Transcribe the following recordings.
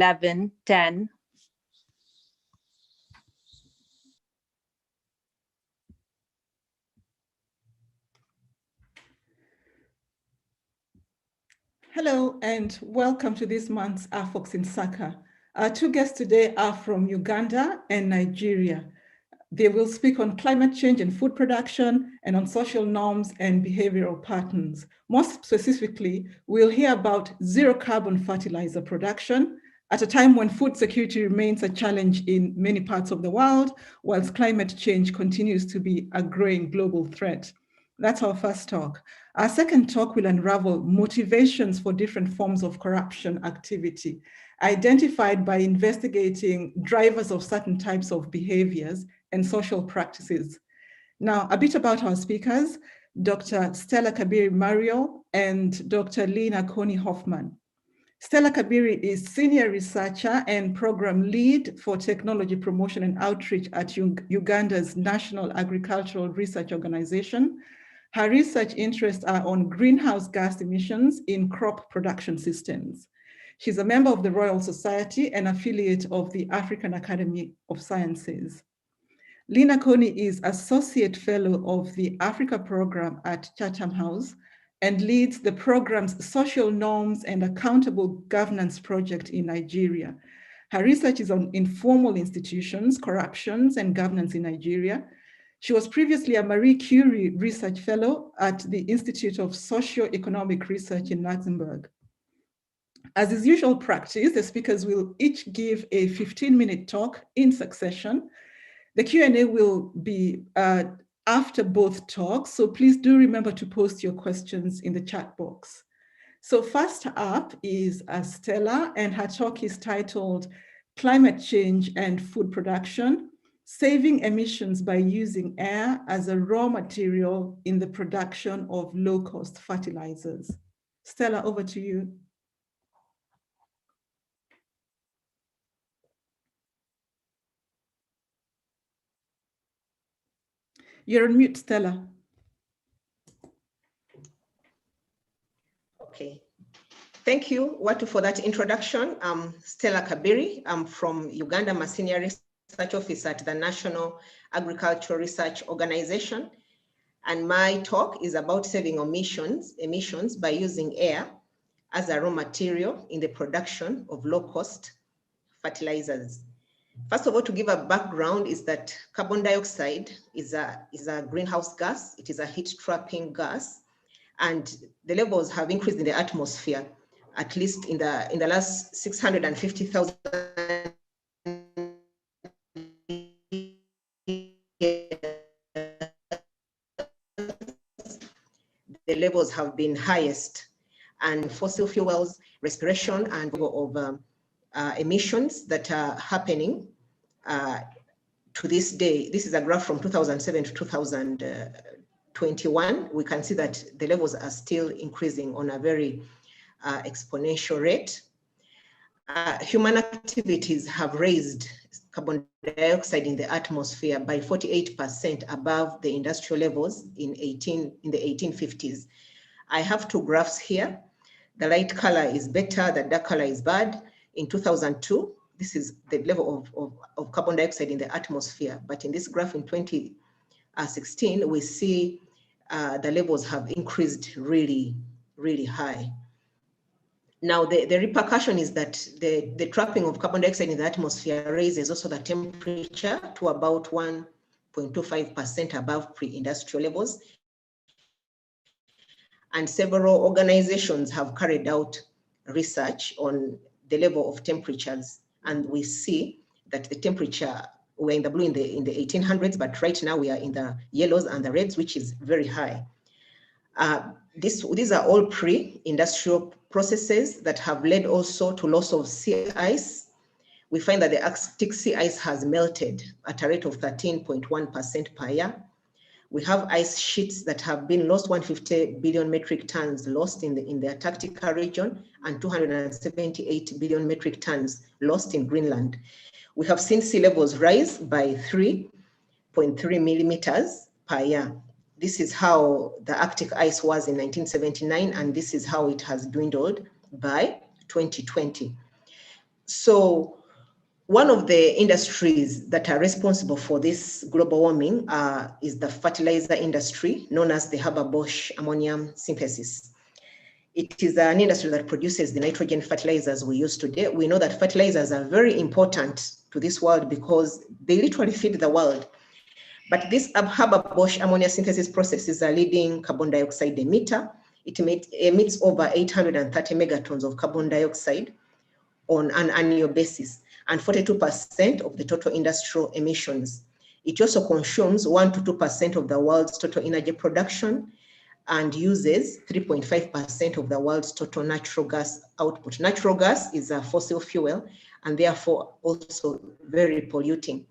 11, 10. Hello and welcome to this month's AfOx Insaka. Our two guests today are from Uganda and Nigeria. They will speak on climate change and food production and on social norms and behavioral patterns. Most specifically, we'll hear about zero carbon fertilizer production at a time when food security remains a challenge in many parts of the world, whilst climate change continues to be a growing global threat. That's our first talk. Our second talk will unravel motivations for different forms of corruption activity, identified by investigating drivers of certain types of behaviors and social practices. Now, a bit about our speakers, Dr. Stella Kabiri Mario and Dr. Lina Koni Hoffman. Stella Kabiri is Senior Researcher and Program Lead for Technology Promotion and Outreach at Uganda's National Agricultural Research Organization. Her research interests are on greenhouse gas emissions in crop production systems. She's a member of the Royal Society and affiliate of the African Academy of Sciences. Lina Koni is Associate Fellow of the Africa Program at Chatham House and leads the program's Social Norms and Accountable Governance project in Nigeria. Her research is on informal institutions, corruptions, and governance in Nigeria. She was previously a Marie Curie Research Fellow at the Institute of Socio-Economic Research in Luxembourg. As is usual practice, the speakers will each give a 15-minute talk in succession. The Q&A will be after both talks, so please do remember to post your questions in the chat box. So first up is Stella, and her talk is titled Climate Change and Food Production, Saving Emissions by Using Air as a Raw Material in the Production of Low-Cost Fertilizers. Stella, over to you. You're on mute, Stella. Okay. Thank you, Watu, for that introduction. I'm Stella Kabiri. I'm from Uganda. I'm a Senior Research Officer at the National Agricultural Research Organization. And my talk is about saving emissions by using air as a raw material in the production of low-cost fertilizers. First of all, to give a background is that carbon dioxide is a greenhouse gas. It is a heat-trapping gas, and the levels have increased in the atmosphere, at least in the last 650,000 the levels have been highest, and fossil fuels, respiration, and of emissions that are happening to this day. This is a graph from 2007 to 2021. We can see that the levels are still increasing on a very exponential rate. Human activities have raised carbon dioxide in the atmosphere by 48% above the industrial levels in the 1850s. I have two graphs here. The light color is better, the dark color is bad. In 2002, this is the level of carbon dioxide in the atmosphere. But in this graph in 2016, we see the levels have increased really, really high. Now, the repercussion is that the trapping of carbon dioxide in the atmosphere raises also the temperature to about 1.25% above pre-industrial levels. And several organizations have carried out research on the level of temperatures. And we see that the temperature, we're in the blue in the 1800s, but right now we are in the yellows and the reds, which is very high. These are all pre-industrial processes that have led also to loss of sea ice. We find that the Arctic sea ice has melted at a rate of 13.1% per year. We have ice sheets that have been lost, 150 billion metric tons lost in the Antarctica region, and 278 billion metric tons lost in Greenland. We have seen sea levels rise by 3.3 millimeters per year. This is how the Arctic ice was in 1979, and this is how it has dwindled by 2020. So one of the industries that are responsible for this global warming is the fertilizer industry, known as the Haber-Bosch ammonium synthesis. It is an industry that produces the nitrogen fertilizers we use today. We know that fertilizers are very important to this world because they literally feed the world. But this Haber-Bosch ammonia synthesis process is a leading carbon dioxide emitter. It emits over 830 megatons of carbon dioxide on an annual basis, and 42% of the total industrial emissions. It also consumes 1 to 2% of the world's total energy production and uses 3.5% of the world's total natural gas output. Natural gas is a fossil fuel and therefore also very polluting.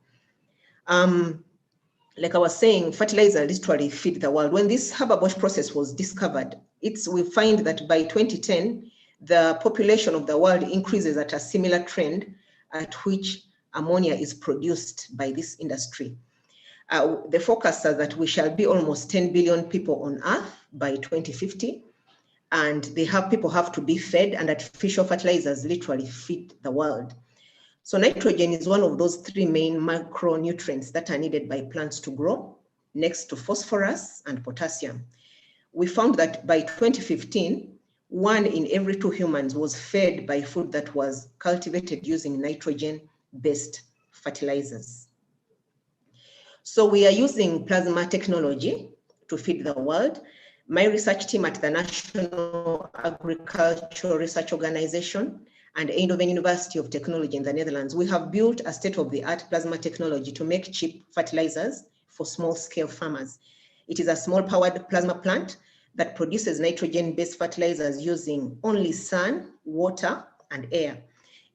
Like I was saying, fertilizer literally feed the world. When this Haber-Bosch process was discovered, we find that by 2010, the population of the world increases at a similar trend at which ammonia is produced by this industry. The forecast is that we shall be almost 10 billion people on Earth by 2050, and people have to be fed, and artificial fertilizers literally feed the world. So nitrogen is one of those 3 main macronutrients that are needed by plants to grow, next to phosphorus and potassium. We found that by 2015, 1 in every 2 humans was fed by food that was cultivated using nitrogen-based fertilizers. So we are using plasma technology to feed the world. My research team at the National Agricultural Research Organization and Eindhoven University of Technology in the Netherlands, we have built a state-of-the-art plasma technology to make cheap fertilizers for small-scale farmers. It is a small-powered plasma plant that produces nitrogen-based fertilizers using only sun, water, and air.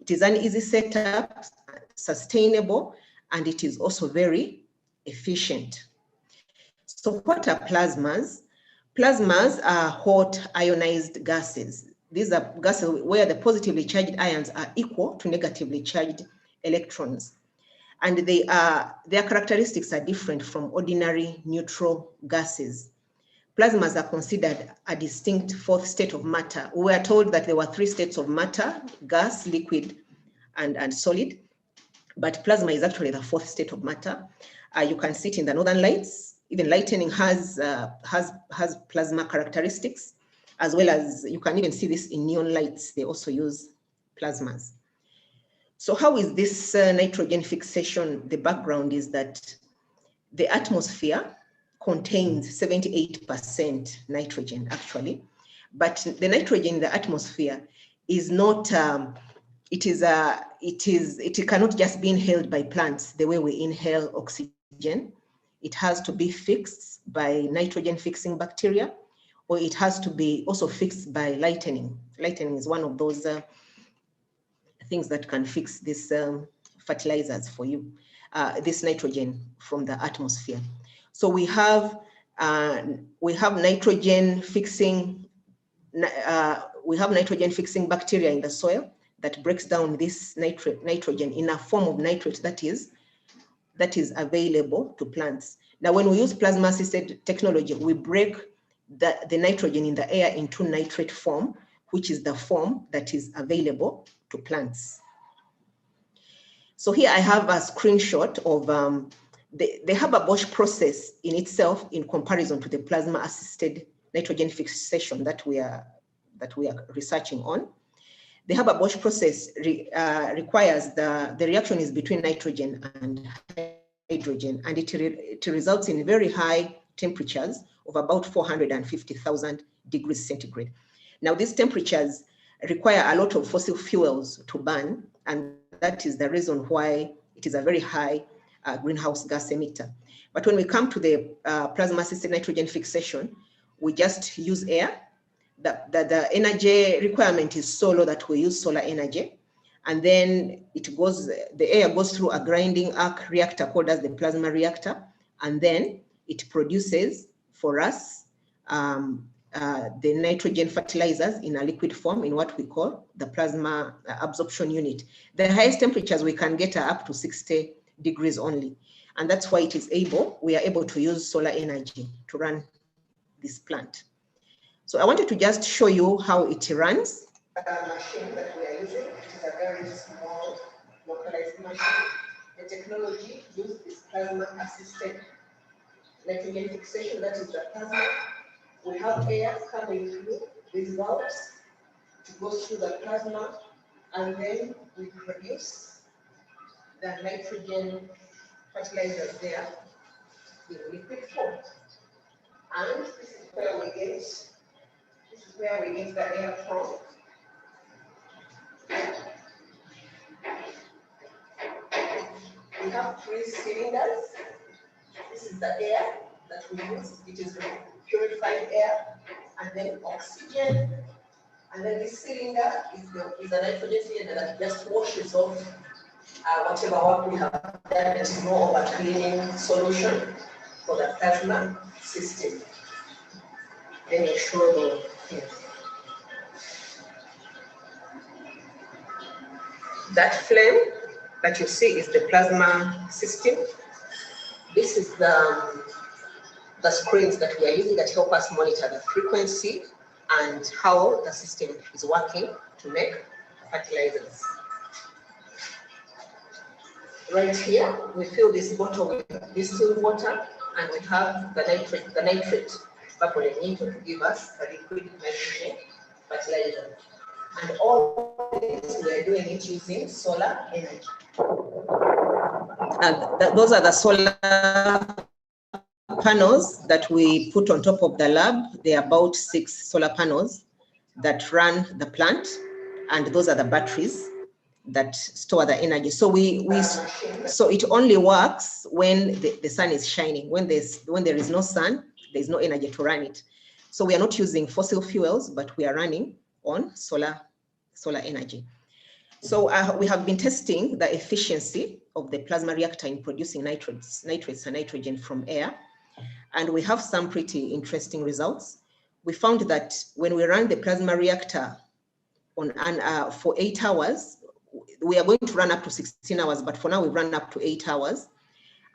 It is an easy setup, sustainable, and it is also very efficient. So what are plasmas? Plasmas are hot ionized gases. These are gases where the positively charged ions are equal to negatively charged electrons. And their characteristics are different from ordinary neutral gases. Plasmas are considered a distinct 4th state of matter. We are told that there were 3 states of matter: gas, liquid, and solid. But plasma is actually the 4th state of matter. You can see it in the northern lights. Even lightning has plasma characteristics, as well as you can even see this in neon lights. They also use plasmas. So how is this nitrogen fixation? The background is that the atmosphere contains 78% nitrogen, actually. But the nitrogen in the atmosphere is not, it cannot just be inhaled by plants the way we inhale oxygen. It has to be fixed by nitrogen fixing bacteria, or it has to be also fixed by lightning. Lightning is one of those things that can fix these fertilizers for you, this nitrogen from the atmosphere. So we have nitrogen fixing bacteria in the soil that breaks down this nitrogen in a form of nitrate that is available to plants. Now, when we use plasma-assisted technology, we break the nitrogen in the air into nitrate form, which is the form that is available to plants. So here I have a screenshot of the Haber-Bosch process in itself in comparison to the plasma-assisted nitrogen fixation that we are researching on. The Haber-Bosch process requires the reaction is between nitrogen and hydrogen, and it results in very high temperatures of about 450,000 degrees centigrade. Now, these temperatures require a lot of fossil fuels to burn, and that is the reason why it is a very high greenhouse gas emitter. But when we come to the plasma-assisted nitrogen fixation, we just use air. The energy requirement is so low that we use solar energy. And then the air goes through a grinding arc reactor called as the plasma reactor. And then it produces for us the nitrogen fertilizers in a liquid form in what we call the plasma absorption unit. The highest temperatures we can get are up to 60 degrees only. And that's why we are able to use solar energy to run this plant. So I wanted to just show you how it runs. The machine that we are using, it is a very small machine. The technology used is plasma-assisted nitrogen fixation, that is the plasma. We have air coming through these valves to go through the plasma, and then we produce the nitrogen fertilizers there in liquid form. And this is where we get the air from. We have 3 cylinders. This is the air that we use. It is purified air, and then oxygen. And then this cylinder is a nitrogen cylinder that just washes off whatever work we have done. There is no over cleaning solution for the plasma system. Then you show the thing. That flame that you see is the plasma system. This is the screens that we are using that help us monitor the frequency and how the system is working to make fertilizers. Right here, we fill this bottle with distilled water, and we have the nitrate evaporating to give us the liquid nitrogen fertilizer. And all this we are doing it using solar energy. And those are the solar panels that we put on top of the lab. There are about 6 solar panels that run the plant, and those are the batteries that store the energy. So so it only works when the sun is shining. When there is no sun, there is no energy to run it. So we are not using fossil fuels, but we are running on solar energy. So we have been testing the efficiency of the plasma reactor in producing nitrates and nitrogen from air. And we have some pretty interesting results. We found that when we run the plasma reactor for 8 hours, we are going to run up to 16 hours, but for now we run up to 8 hours,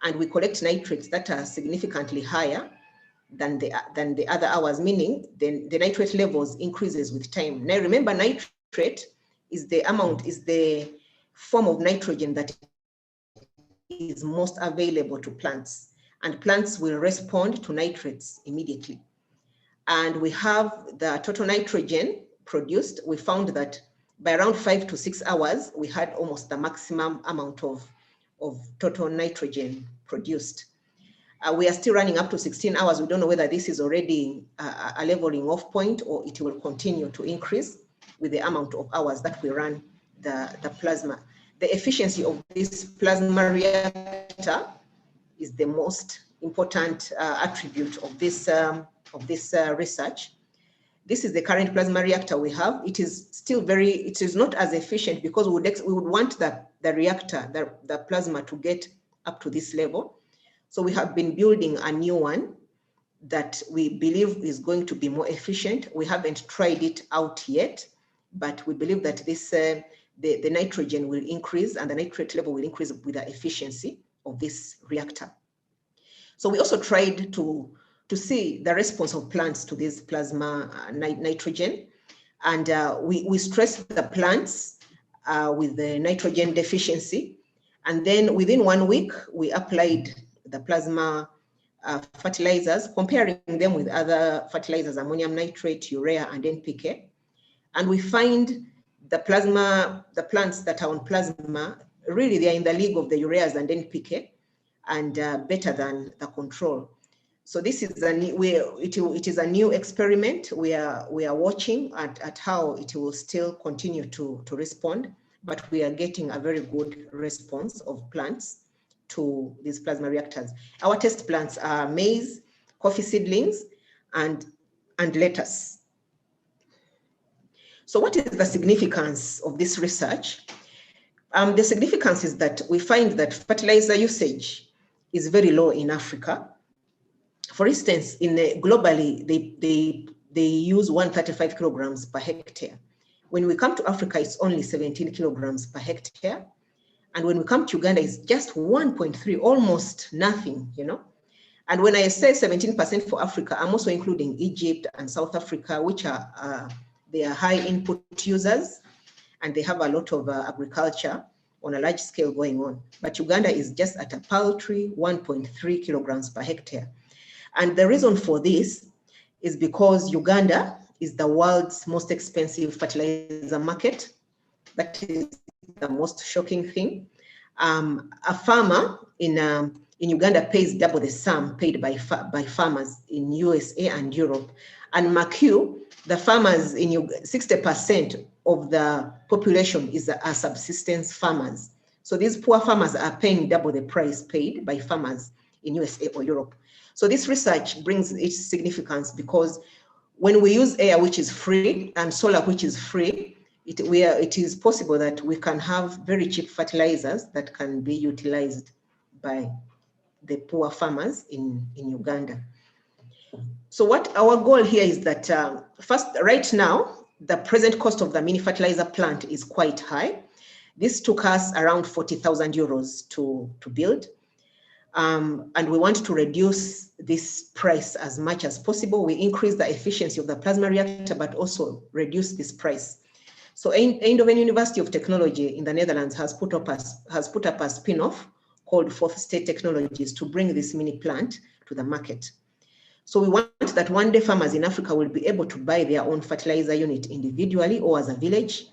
and we collect nitrates that are significantly higher than the other hours, meaning the nitrate levels increases with time. Now remember, nitrate is the form of nitrogen that is most available to plants, and plants will respond to nitrates immediately. And we have the total nitrogen produced. We found that by around 5 to 6 hours, we had almost the maximum amount of total nitrogen produced. We are still running up to 16 hours. We don't know whether this is already a leveling off point or it will continue to increase with the amount of hours that we run the plasma. The efficiency of this plasma reactor is the most important attribute of this research. This is the current plasma reactor we have. It is not as efficient because we would want the reactor, the plasma, to get up to this level. So we have been building a new one that we believe is going to be more efficient. We haven't tried it out yet, but we believe that the nitrogen will increase and the nitrate level will increase with the efficiency of this reactor. So we also tried to see the response of plants to this plasma nitrogen. And we stressed the plants with the nitrogen deficiency. And then within 1 week, we applied the plasma fertilizers, comparing them with other fertilizers, ammonium nitrate, urea, and NPK. And we find the plants that are on plasma, really they're in the league of the ureas and NPK, and better than the control. So this is it is a new experiment. We are watching at how it will still continue to respond, but we are getting a very good response of plants to these plasma reactors. Our test plants are maize, coffee seedlings, and lettuce. So what is the significance of this research? The significance is that we find that fertilizer usage is very low in Africa. For instance, globally, they use 135 kilograms per hectare. When we come to Africa, it's only 17 kilograms per hectare. And when we come to Uganda, it's just 1.3, almost nothing, you know. And when I say 17% for Africa, I'm also including Egypt and South Africa, which they are high input users, and they have a lot of agriculture. on a large scale going on. But Uganda is just at a paltry 1.3 kilograms per hectare. And the reason for this is because Uganda is the world's most expensive fertilizer market. That is the most shocking thing. A farmer in Uganda pays double the sum paid by farmers in USA and Europe. And mark you, the farmers in 60% of the population are subsistence farmers. So these poor farmers are paying double the price paid by farmers in USA or Europe. So this research brings its significance because when we use air, which is free, and solar, which is free, it is possible that we can have very cheap fertilizers that can be utilized by the poor farmers in Uganda. So what our goal here is that first, right now, the present cost of the mini fertilizer plant is quite high. This took us around 40,000 euros to build. And we want to reduce this price as much as possible. We increase the efficiency of the plasma reactor, but also reduce this price. So Eindhoven University of Technology in the Netherlands has put up a spin-off called Fourth State Technologies to bring this mini plant to the market. So we want that one day farmers in Africa will be able to buy their own fertilizer unit individually or as a village,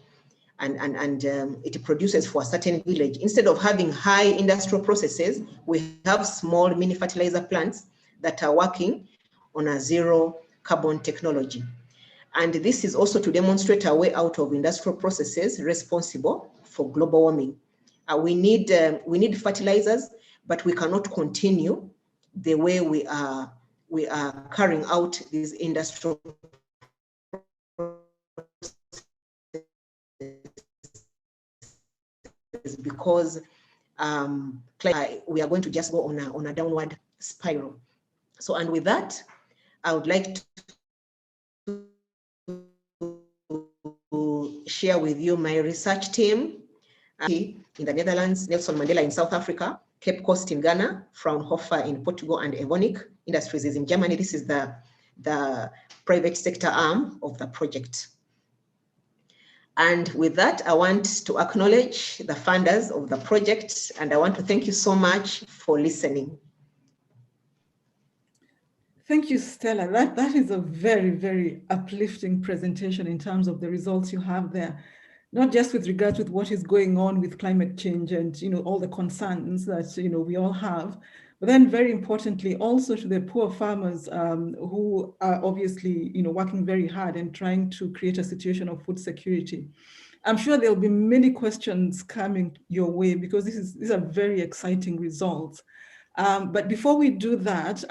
and it produces for a certain village. Instead of having high industrial processes, we have small mini fertilizer plants that are working on a zero carbon technology. And this is also to demonstrate a way out of industrial processes responsible for global warming. We need fertilizers, but we cannot continue the way we are carrying out these industrial processes because we are going to just go on a downward spiral. So, and with that, I would like to share with you my research team in the Netherlands, Nelson Mandela in South Africa, Cape Coast in Ghana, Fraunhofer in Portugal, and Evonik Industries is in Germany. This is the private sector arm of the project. And with that, I want to acknowledge the funders of the project, and I want to thank you so much for listening. Thank you, Stella. That is a very, very uplifting presentation in terms of the results you have there, not just with regards with what is going on with climate change and all the concerns that we all have, but then very importantly also to the poor farmers who are obviously working very hard and trying to create a situation of food security. I'm sure there'll be many questions coming your way because these are very exciting results. But before we do that,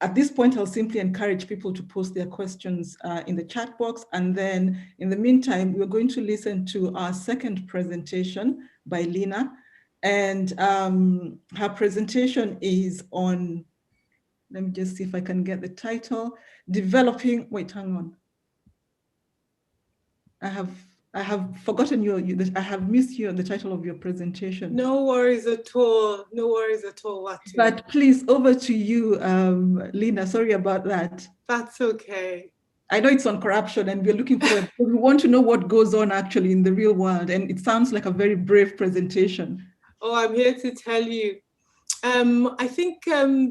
at this point, I'll simply encourage people to post their questions in the chat box. And then in the meantime, we're going to listen to our second presentation by Lina. And her presentation is on, let me just see if I can get the title, developing, wait, hang on. I have forgotten I have missed you the title of your presentation. No worries at all. No worries at all, Watu. But please, over to you, Lina. Sorry about that. That's okay. I know it's on corruption and we're looking for, we want to know what goes on actually in the real world. And it sounds like a very brave presentation. Oh, I'm here to tell you. I think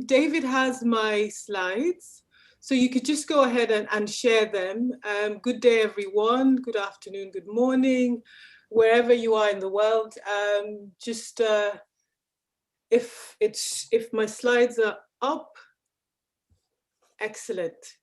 David has my slides. So you could just go ahead and share them. Good day, everyone. Good afternoon, good morning, wherever you are in the world. If my slides are up, excellent.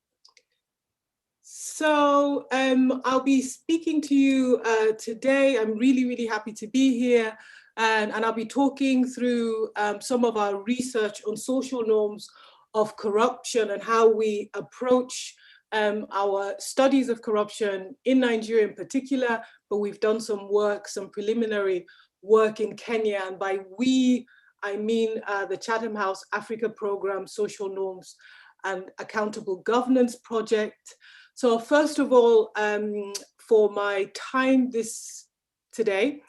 So I'll be speaking to you today. I'm really, really happy to be here. And I'll be talking through some of our research on social norms of corruption and how we approach our studies of corruption in Nigeria in particular, but we've done some work, some preliminary work in Kenya. And by we, I mean the Chatham House Africa Program, Social Norms and Accountable Governance Project. So first of all, for my time today,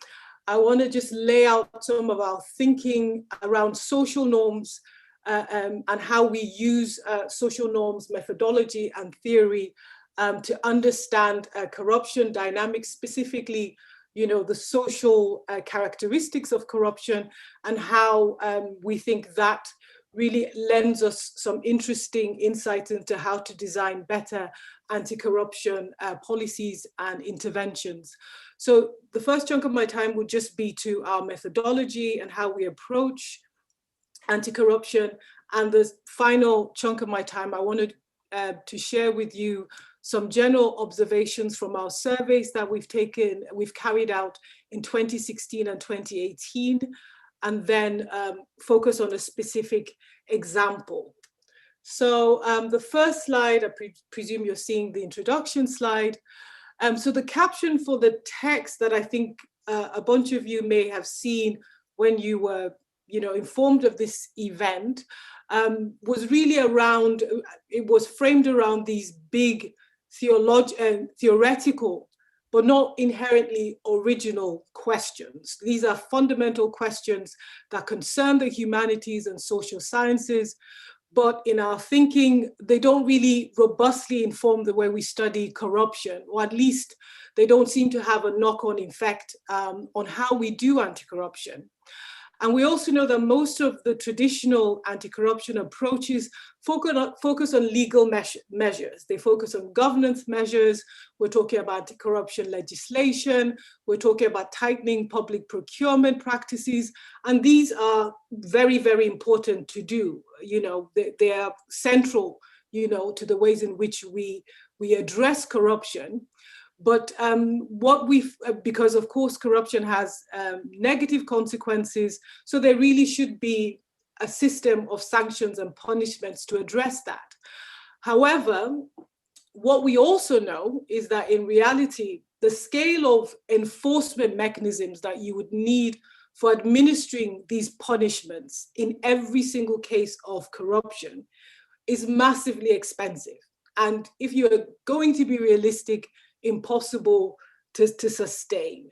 I want to just lay out some of our thinking around social norms and how we use social norms methodology and theory to understand corruption dynamics, specifically you know, the social characteristics of corruption, and how we think that really lends us some interesting insight into how to design better anti-corruption policies and interventions. So the first chunk of my time would just be to our methodology and how we approach anti-corruption. And the final chunk of my time, I wanted to share with you some general observations from our surveys that we've carried out in 2016 and 2018, and then focus on a specific example. So the first slide, I presume you're seeing the introduction slide. So the caption for the text that I think a bunch of you may have seen when you were, you know, informed of this event was really around, it was framed around these big theoretical, but not inherently original questions. These are fundamental questions that concern the humanities and social sciences, but in our thinking, they don't really robustly inform the way we study corruption, or at least they don't seem to have a knock-on effect on how we do anti-corruption. And we also know that most of the traditional anti-corruption approaches focus on legal measures. They focus on governance measures. We're talking about anti-corruption legislation. We're talking about tightening public procurement practices. And these are very, very important to do. You know, they are central, you know, to the ways in which we address corruption. But because of course corruption has negative consequences, so there really should be a system of sanctions and punishments to address that. However, what we also know is that in reality, the scale of enforcement mechanisms that you would need for administering these punishments in every single case of corruption is massively expensive. And if you're going to be realistic, impossible to sustain.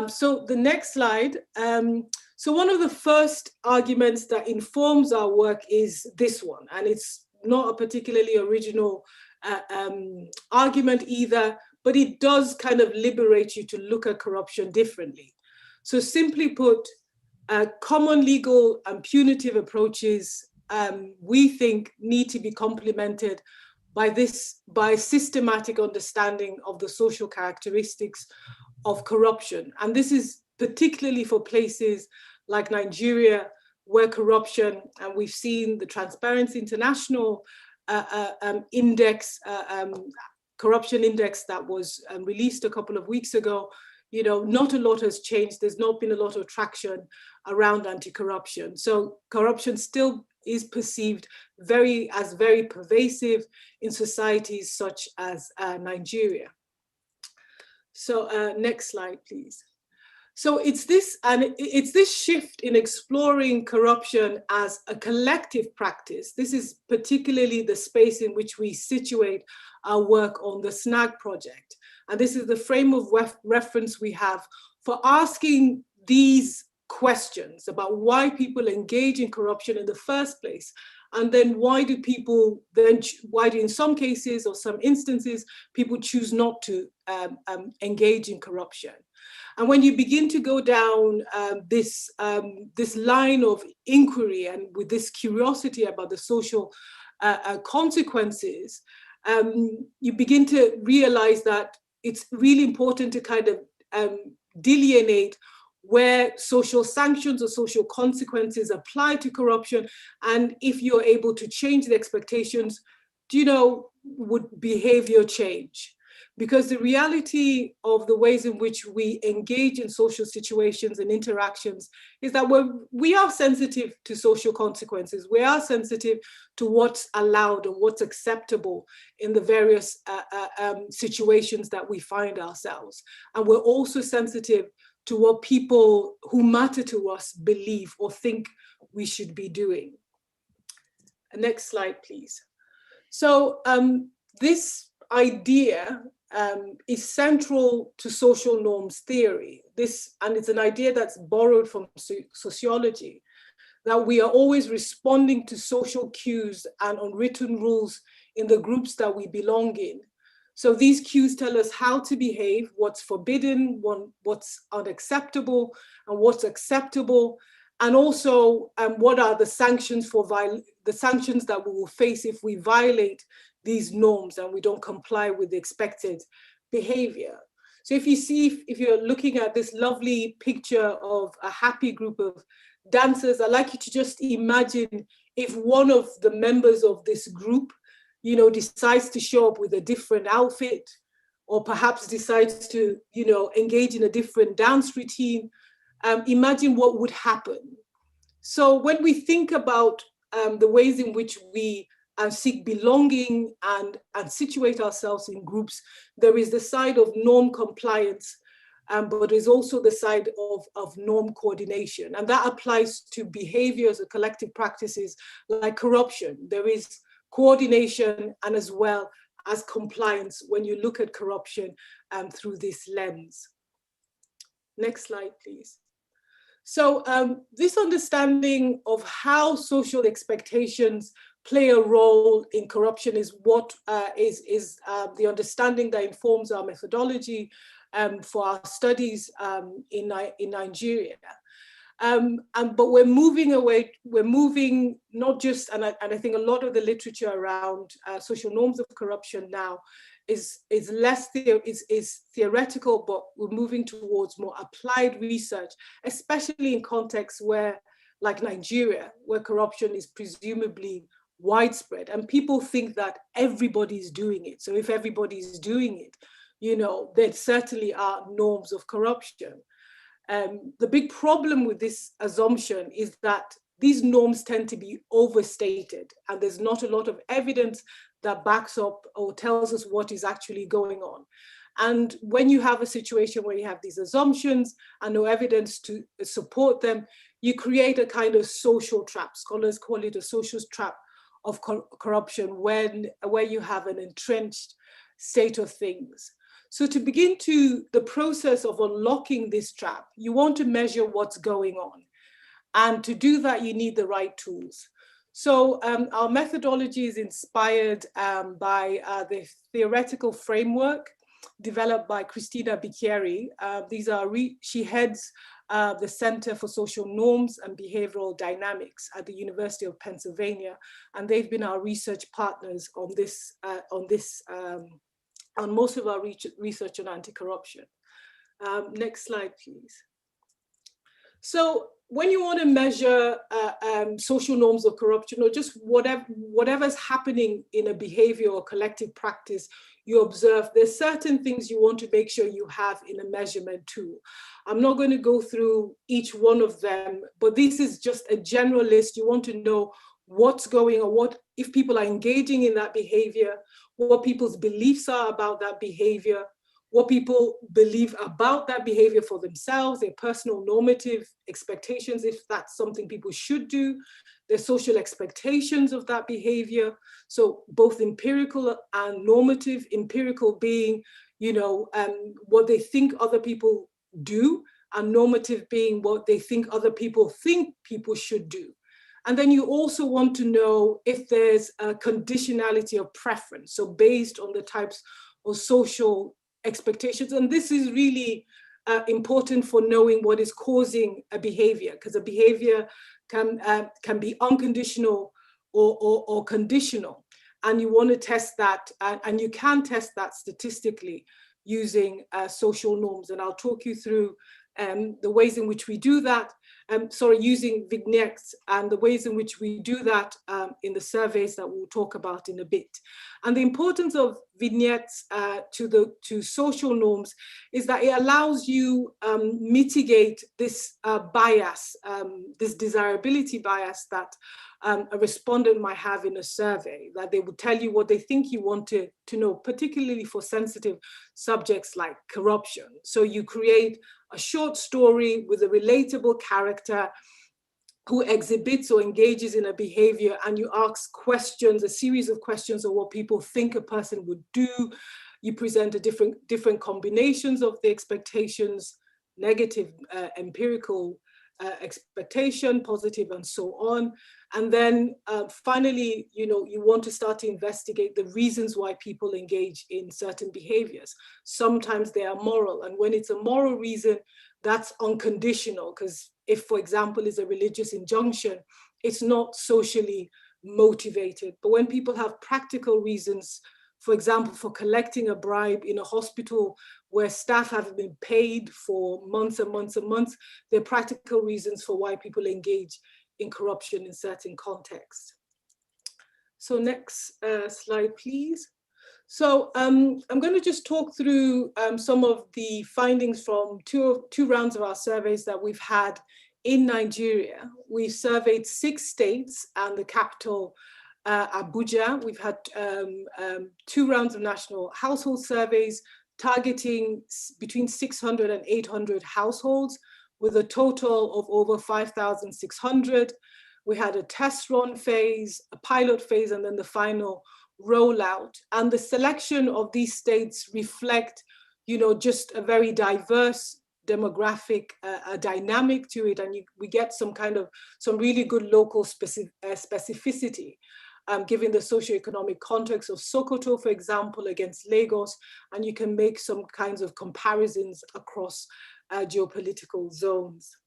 So the next slide. So one of the first arguments that informs our work is this one, and it's not a particularly original argument either, but it does kind of liberate you to look at corruption differently. So simply put, common legal and punitive approaches we think need to be complemented by systematic understanding of the social characteristics of corruption. And this is particularly for places like Nigeria, where corruption, and we've seen the Transparency International index, corruption index that was released a couple of weeks ago, you know, not a lot has changed. There's not been a lot of traction around anti-corruption. So corruption still is perceived as very pervasive in societies such as Nigeria. So next slide, please. So it's this shift in exploring corruption as a collective practice. This is particularly the space in which we situate our work on the SNAG project. And this is the frame of reference we have for asking these questions about why people engage in corruption in the first place. And then why do in some cases or some instances, people choose not to engage in corruption? And when you begin to go down this line of inquiry and with this curiosity about the social consequences, you begin to realize that it's really important to kind of delineate where social sanctions or social consequences apply to corruption, and if you're able to change the expectations, would behavior change? Because the reality of the ways in which we engage in social situations and interactions is that we are sensitive to social consequences. We are sensitive to what's allowed and what's acceptable in the various situations that we find ourselves. And we're also sensitive to what people who matter to us believe or think we should be doing. Next slide, please. So this idea is central to social norms theory. And it's an idea that's borrowed from sociology, that we are always responding to social cues and unwritten rules in the groups that we belong in. So these cues tell us how to behave, what's forbidden, what's unacceptable, and what's acceptable, and also what are the sanctions the sanctions that we will face if we violate these norms and we don't comply with the expected behavior. So if you're looking at this lovely picture of a happy group of dancers, I'd like you to just imagine if one of the members of this group, decides to show up with a different outfit, or perhaps decides to, engage in a different dance routine. Imagine what would happen. So when we think about the ways in which we seek belonging and situate ourselves in groups, there is the side of norm compliance, but there's also the side of norm coordination. And that applies to behaviors or collective practices like corruption. There is coordination and as well as compliance when you look at corruption through this lens. Next slide, please. So this understanding of how social expectations play a role in corruption is what is the understanding that informs our methodology for our studies in Nigeria. But we're moving not just, and I think a lot of the literature around social norms of corruption now is less theoretical, but we're moving towards more applied research, especially in contexts where, like Nigeria, where corruption is presumably widespread, and people think that everybody's doing it. So if everybody's doing it, there certainly are norms of corruption. The big problem with this assumption is that these norms tend to be overstated, and there's not a lot of evidence that backs up or tells us what is actually going on. And when you have a situation where you have these assumptions and no evidence to support them, you create a kind of social trap. Scholars call it a social trap of corruption, where you have an entrenched state of things. So to begin the process of unlocking this trap, you want to measure what's going on. And to do that, you need the right tools. So our methodology is inspired by the theoretical framework developed by Christina Bicchieri. She heads the Center for Social Norms and Behavioral Dynamics at the University of Pennsylvania, and they've been our research partners on most of our research on anti-corruption. Next slide, please. So when you want to measure social norms of corruption, or just whatever's happening in a behavior or collective practice you observe, there's certain things you want to make sure you have in a measurement tool. I'm not going to go through each one of them, but this is just a general list. You want to know what's going on, what if people are engaging in that behavior, what people's beliefs are about that behavior, what people believe about that behavior for themselves, their personal normative expectations, if that's something people should do, their social expectations of that behavior. So both empirical and normative, empirical being, what they think other people do, and normative being what they think other people think people should do. And then you also want to know if there's a conditionality of preference, so based on the types of social expectations. And this is really important for knowing what is causing a behavior, because a behavior can be unconditional or conditional. And you want to test that, and you can test that statistically using social norms. And I'll talk you through the ways in which we do that, using vignettes and the ways in which we do that in the surveys that we'll talk about in a bit. And the importance of vignettes to social norms is that it allows you mitigate this bias, this desirability bias that a respondent might have in a survey, that they would tell you what they think you want to know, particularly for sensitive subjects like corruption. So you create a short story with a relatable character who exhibits or engages in a behavior, and you ask questions, a series of questions of what people think a person would do. You present a different combinations of the expectations, negative, empirical, expectation, positive, and so on. And then finally, you want to start to investigate the reasons why people engage in certain behaviors. Sometimes they are moral, and when it's a moral reason, that's unconditional, because if, for example, is a religious injunction, it's not socially motivated. But when people have practical reasons, for example, for collecting a bribe in a hospital where staff have been paid for months and months and months, there are practical reasons for why people engage in corruption in certain contexts. So next slide, please. So I'm going to just talk through some of the findings from two rounds of our surveys that we've had in Nigeria. We surveyed 6 states and the capital, Abuja. We've had 2 rounds of national household surveys targeting between 600 and 800 households with a total of over 5,600. We had a test run phase, a pilot phase, and then the final rollout. And the selection of these states reflect, just a very diverse demographic dynamic to it, and we get some really good local specificity, given the socioeconomic context of Sokoto, for example, against Lagos, and you can make some kinds of comparisons across geopolitical zones.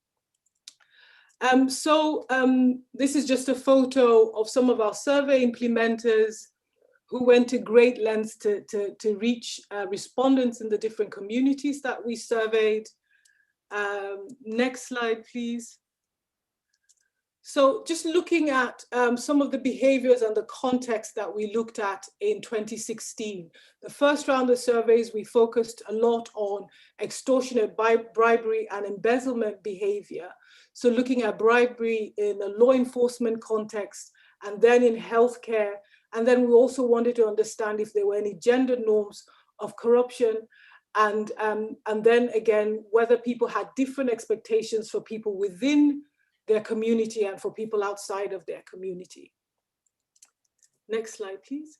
This is just a photo of some of our survey implementers who went to great lengths to reach respondents in the different communities that we surveyed. Next slide, please. So just looking at some of the behaviors and the context that we looked at in 2016. The first round of surveys, we focused a lot on extortionate bribery and embezzlement behavior. So looking at bribery in a law enforcement context and then in healthcare. And then we also wanted to understand if there were any gender norms of corruption. And then again, whether people had different expectations for people within their community and for people outside of their community. Next slide, please.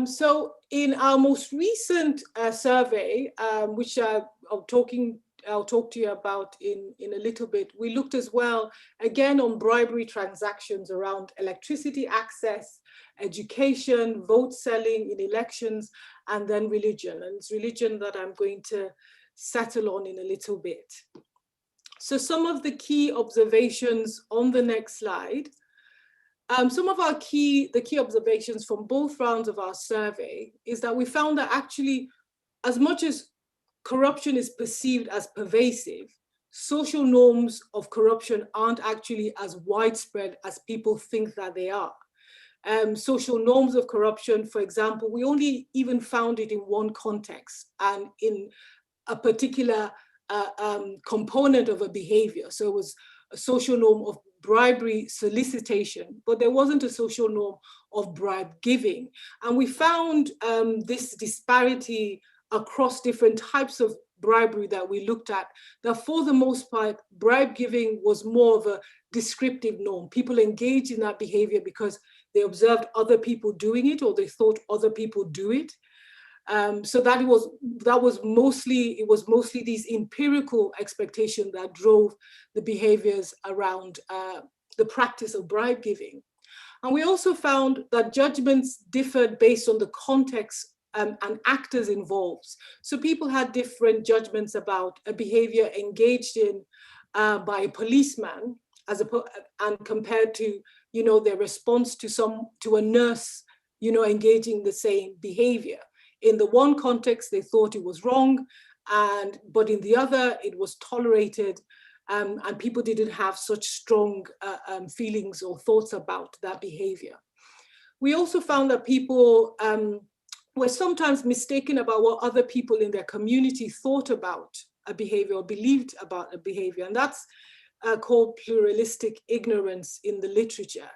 So in our most recent survey, which I'll talk to you about in a little bit, we looked as well, again, on bribery transactions around electricity access, education, vote selling in elections, and then religion. And it's religion that I'm going to settle on in a little bit. So some of the key observations on the next slide. Some of the key observations from both rounds of our survey is that we found that actually, as much as corruption is perceived as pervasive, social norms of corruption aren't actually as widespread as people think that they are. Social norms of corruption, for example, we only even found it in one context and in a particular component of a behavior. So it was a social norm of bribery solicitation, but there wasn't a social norm of bribe giving. And we found this disparity across different types of bribery that we looked at, that for the most part, bribe giving was more of a descriptive norm. People engaged in that behavior because they observed other people doing it or they thought other people do it. So it was mostly these empirical expectations that drove the behaviors around the practice of bribe giving. And we also found that judgments differed based on the context and actors involved. So people had different judgments about a behavior engaged in by a policeman and compared to, their response to a nurse, engaging the same behavior. In the one context, they thought it was wrong, but in the other, it was tolerated, and people didn't have such strong feelings or thoughts about that behavior. We also found that people were sometimes mistaken about what other people in their community thought about a behavior or believed about a behavior, and that's called pluralistic ignorance in the literature.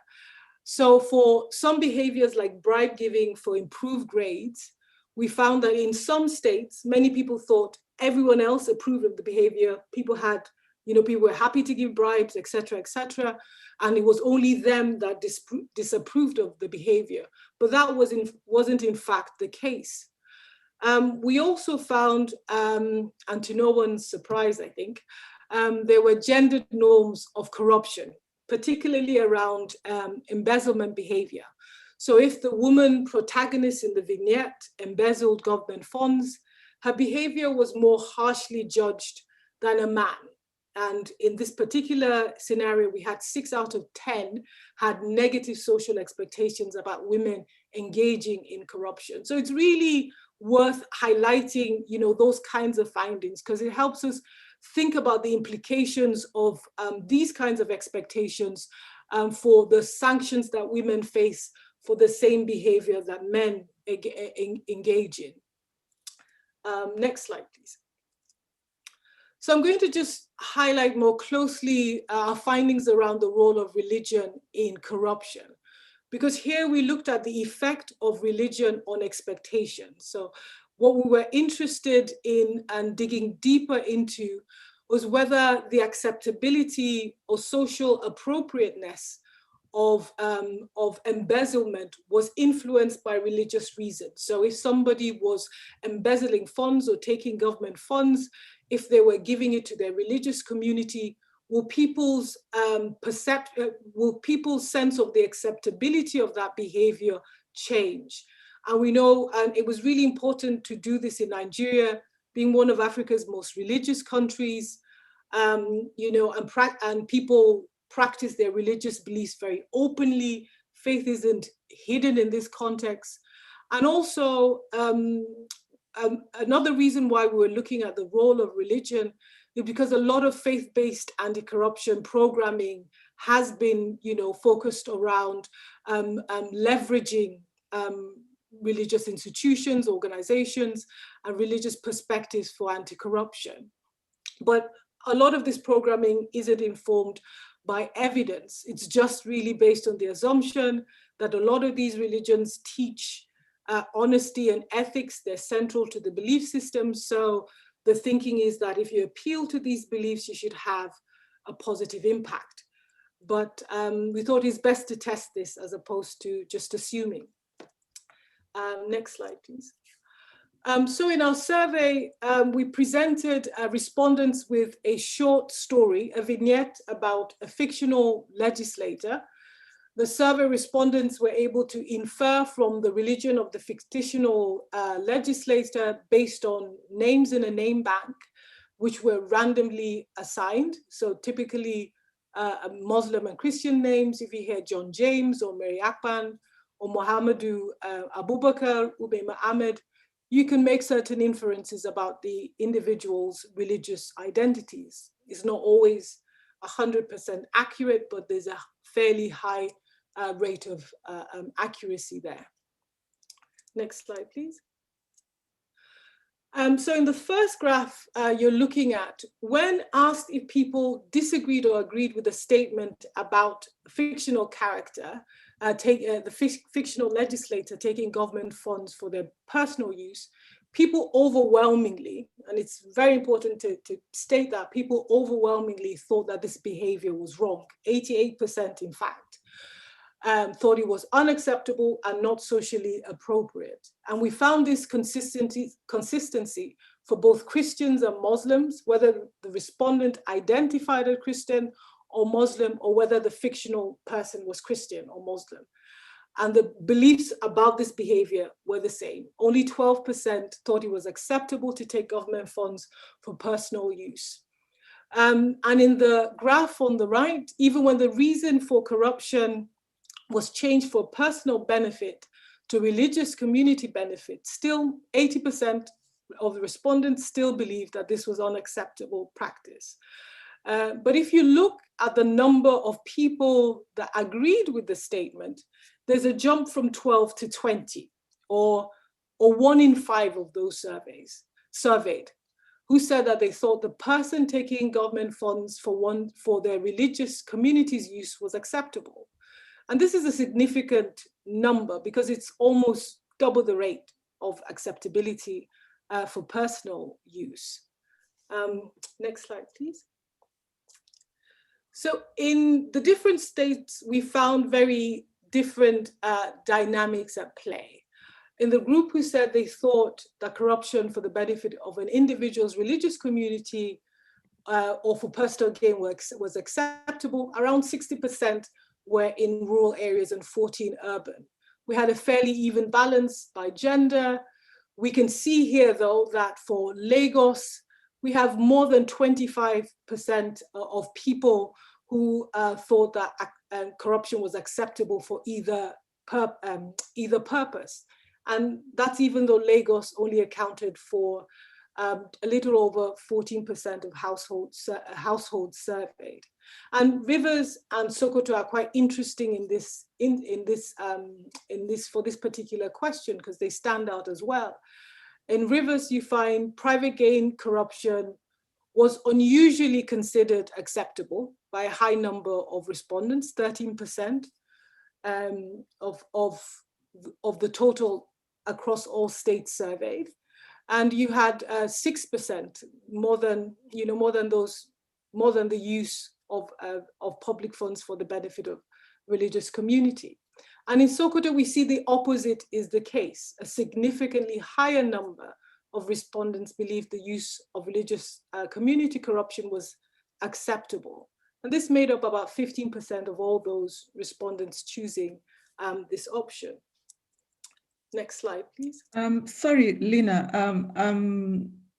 So for some behaviors like bribe giving for improved grades, we found that in some states, many people thought everyone else approved of the behavior. People were happy to give bribes, et cetera, and it was only them that disapproved of the behavior. But that wasn't in fact the case. We also found, and to no one's surprise, I think, there were gendered norms of corruption, particularly around embezzlement behavior. So if the woman protagonist in the vignette embezzled government funds, her behavior was more harshly judged than a man. And in this particular scenario, we had 6 out of 10 had negative social expectations about women engaging in corruption. So it's really worth highlighting, those kinds of findings, because it helps us think about the implications of these kinds of expectations for the sanctions that women face for the same behavior that men engage in. Next slide, please. So I'm going to just highlight more closely our findings around the role of religion in corruption, because here we looked at the effect of religion on expectations. So what we were interested in and digging deeper into was whether the acceptability or social appropriateness of embezzlement was influenced by religious reasons. So if somebody was embezzling funds or taking government funds, if they were giving it to their religious community, will people's sense of the acceptability of that behavior change? And we know, and it was really important to do this in Nigeria, being one of Africa's most religious countries, and people practice their religious beliefs very openly. Faith isn't hidden in this context. And also, another reason why we were looking at the role of religion is because a lot of faith-based anti-corruption programming has been, focused around leveraging religious institutions, organizations, and religious perspectives for anti-corruption. But a lot of this programming isn't informed by evidence. It's just really based on the assumption that a lot of these religions teach honesty and ethics. They're central to the belief system. So the thinking is that if you appeal to these beliefs, you should have a positive impact. But we thought it's best to test this as opposed to just assuming. Next slide, please. So in our survey, we presented respondents with a short story, a vignette about a fictional legislator. The survey respondents were able to infer from the religion of the fictional legislator based on names in a name bank, which were randomly assigned. So typically Muslim and Christian names, if you hear John James or Mary Akpan or Muhammadu Abubakar, Ubema Ahmed, you can make certain inferences about the individual's religious identities. It's not always 100% accurate, but there's a fairly high rate of accuracy there. Next slide, please. So in the first graph you're looking at, when asked if people disagreed or agreed with a statement about a fictional character, the fictional legislator taking government funds for their personal use, people overwhelmingly, and it's very important to state that people overwhelmingly thought that this behavior was wrong. 88%, in fact, thought it was unacceptable and not socially appropriate. And we found this consistency for both Christians and Muslims, whether the respondent identified as Christian or Muslim, or whether the fictional person was Christian or Muslim. And the beliefs about this behavior were the same. Only 12% thought it was acceptable to take government funds for personal use. And in the graph on the right, even when the reason for corruption was changed for personal benefit to religious community benefit, still 80% of the respondents still believed that this was unacceptable practice. But if you look at the number of people that agreed with the statement, there's a jump from 12 to 20, or 1 in 5 of those surveyed, who said that they thought the person taking government funds for their religious community's use was acceptable. And this is a significant number because it's almost double the rate of acceptability for personal use. Next slide, please. So in the different states, we found very different dynamics at play. In the group who said they thought that corruption for the benefit of an individual's religious community or for personal gain was acceptable. Around 60% were in rural areas and 14 urban. We had a fairly even balance by gender. We can see here, though, that for Lagos, we have more than 25% of people who thought that corruption was acceptable for either purpose. And that's even though Lagos only accounted for a little over 14% of households surveyed. And Rivers and Sokoto are quite interesting in this for this particular question, because they stand out as well. In Rivers, you find private gain corruption was unusually considered acceptable by a high number of respondents, 13% of the total across all states surveyed. And you had 6% more than the use of public funds for the benefit of religious community. And in Sokoto, we see the opposite is the case. A significantly higher number of respondents believed the use of religious community corruption was acceptable. And this made up about 15% of all those respondents choosing this option. Next slide, please. Sorry, Lina,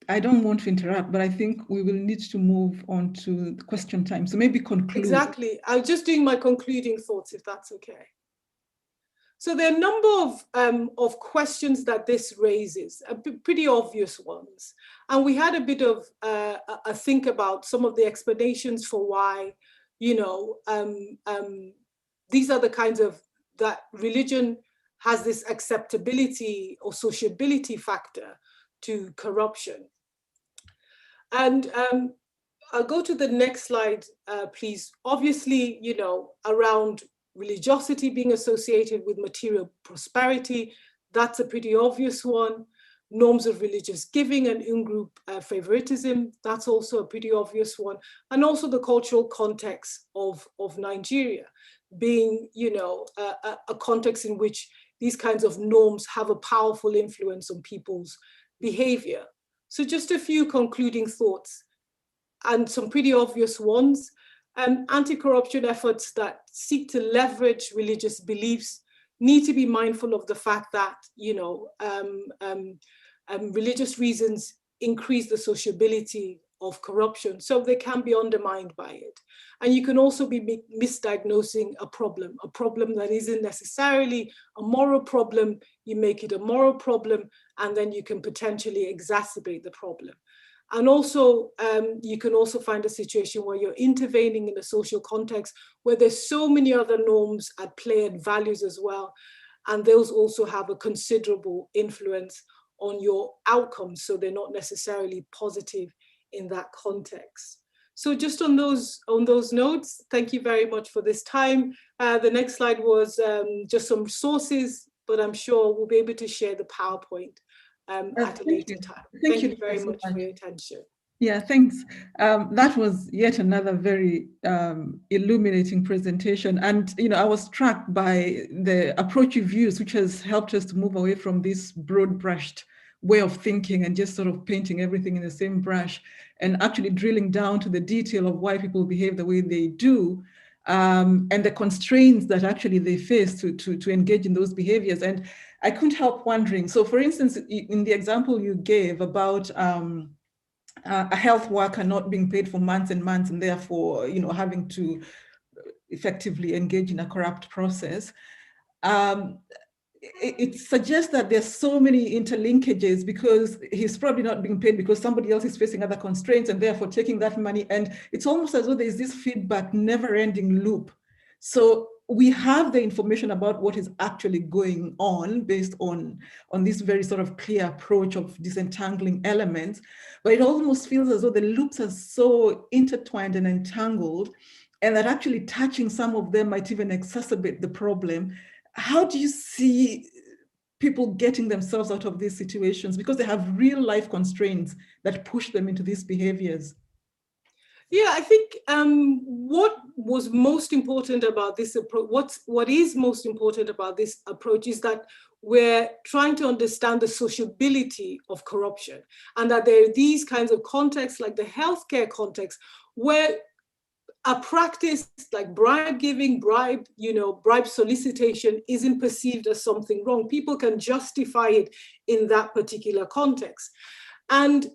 I don't want to interrupt, but I think we will need to move on to the question time. So maybe conclude. Exactly. I'm just doing my concluding thoughts, if that's okay. So there are a number of questions that this raises, pretty obvious ones. And we had a bit of a think about some of the explanations for why, these are the kinds of, that religion has this acceptability or sociability factor to corruption. And I'll go to the next slide, please. Obviously, around religiosity being associated with material prosperity, that's a pretty obvious one. Norms of religious giving and in-group favoritism, that's also a pretty obvious one. And also the cultural context of Nigeria being, a context in which these kinds of norms have a powerful influence on people's behavior. So just a few concluding thoughts and some pretty obvious ones. Anti-corruption efforts that seek to leverage religious beliefs need to be mindful of the fact that, religious reasons increase the sociability of corruption, so they can be undermined by it. And you can also be misdiagnosing a problem that isn't necessarily a moral problem. You make it a moral problem, and then you can potentially exacerbate the problem. And also, you can also find a situation where you're intervening in a social context where there's so many other norms at play and values as well. And those also have a considerable influence on your outcomes. So they're not necessarily positive in that context. So just on those notes, thank you very much for this time. The next slide was just some sources, but I'm sure we'll be able to share the PowerPoint at a later time. Thank you very much for your attention. Yeah, thanks. That was yet another very illuminating presentation. And, I was struck by the approach you've used, which has helped us to move away from this broad-brushed way of thinking and just sort of painting everything in the same brush and actually drilling down to the detail of why people behave the way they do, and the constraints that actually they face to engage in those behaviors. And I couldn't help wondering, so for instance, in the example you gave about a health worker not being paid for months and months and therefore, having to effectively engage in a corrupt process, it suggests that there's so many interlinkages because he's probably not being paid because somebody else is facing other constraints and therefore taking that money. And it's almost as though there's this feedback never-ending loop. So we have the information about what is actually going on based on this very sort of clear approach of disentangling elements, but it almost feels as though the loops are so intertwined and entangled, and that actually touching some of them might even exacerbate the problem. How do you see people getting themselves out of these situations because they have real life constraints that push them into these behaviors? Yeah, I think what was most important about this approach, what is most important about this approach is that we're trying to understand the sociability of corruption, and that there are these kinds of contexts, like the healthcare context, where a practice like bribe giving, bribe solicitation isn't perceived as something wrong. People can justify it in that particular context. And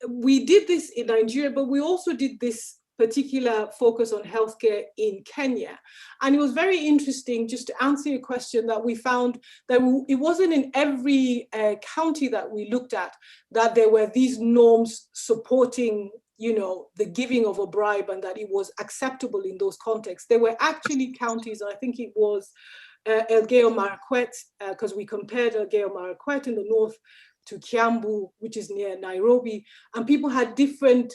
we did this in Nigeria, but we also did this particular focus on healthcare in Kenya. And it was very interesting, just to answer your question, that we found that it wasn't in every county that we looked at that there were these norms supporting the giving of a bribe and that it was acceptable in those contexts. There were actually counties, and I think it was Elgeyo Marakwet, because we compared Elgeyo Marakwet in the north to Kiambu, which is near Nairobi, and people had different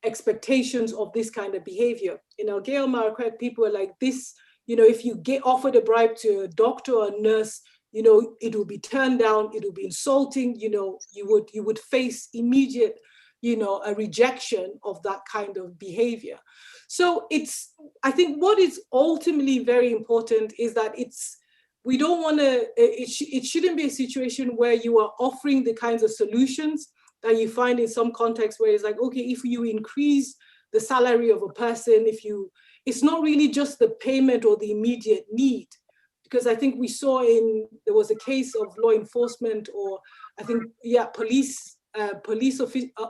expectations of this kind of behavior. In Elgeyo Marakwet, people were like, this, if you get offered a bribe to a doctor or a nurse, it will be turned down, it will be insulting, you would face immediate, a rejection of that kind of behavior. So I think what is ultimately very important is that we don't want to, it shouldn't be a situation where you are offering the kinds of solutions that you find in some contexts where it's like, okay, if you increase the salary of a person, it's not really just the payment or the immediate need. Because I think we saw there was a case of law enforcement, or I think, police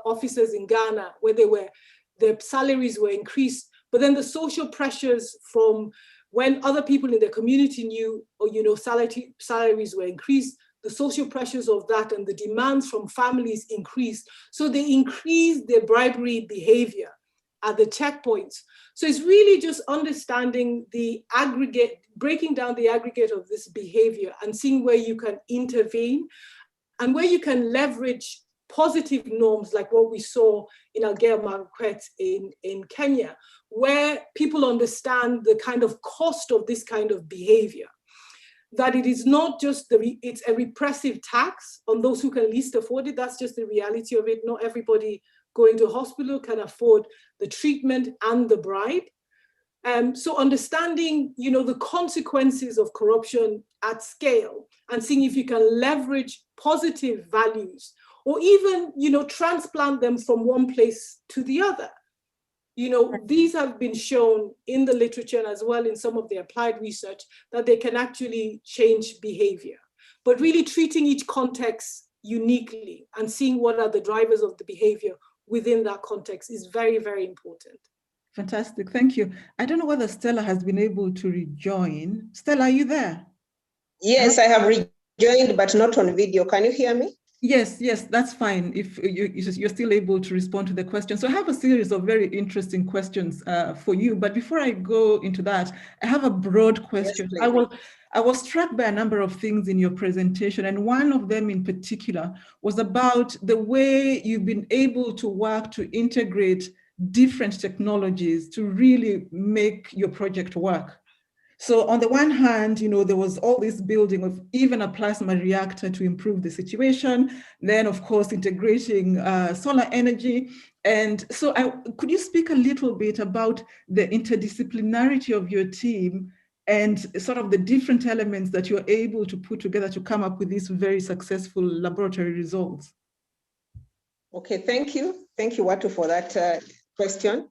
officers in Ghana, where their salaries were increased, but then the social pressures from when other people in the community knew, or salaries were increased, the social pressures of that and the demands from families increased. So they increased their bribery behavior at the checkpoints. So it's really just understanding the aggregate, breaking down the aggregate of this behavior and seeing where you can intervene and where you can leverage positive norms like what we saw in Elgeyo Marakwet in Kenya, where people understand the kind of cost of this kind of behavior, that it is not just it's a repressive tax on those who can least afford it. That's just the reality of it. Not everybody going to hospital can afford the treatment and the bribe. So understanding, the consequences of corruption at scale and seeing if you can leverage positive values or even, transplant them from one place to the other. These have been shown in the literature and as well in some of the applied research that they can actually change behavior. But really treating each context uniquely and seeing what are the drivers of the behavior within that context is very, very important. Fantastic, thank you. I don't know whether Stella has been able to rejoin. Stella, are you there? Yes, I have rejoined, but not on video. Can you hear me? Yes, that's fine if you're still able to respond to the question. So I have a series of very interesting questions for you, but before I go into that, I have a broad question. Yes, I was struck by a number of things in your presentation, and one of them in particular was about the way you've been able to work to integrate different technologies to really make your project work. So on the one hand, there was all this building of even a plasma reactor to improve the situation. Then, of course, integrating solar energy. And so could you speak a little bit about the interdisciplinarity of your team and sort of the different elements that you're able to put together to come up with these very successful laboratory results? Okay, thank you. Thank you, Watu, for that question.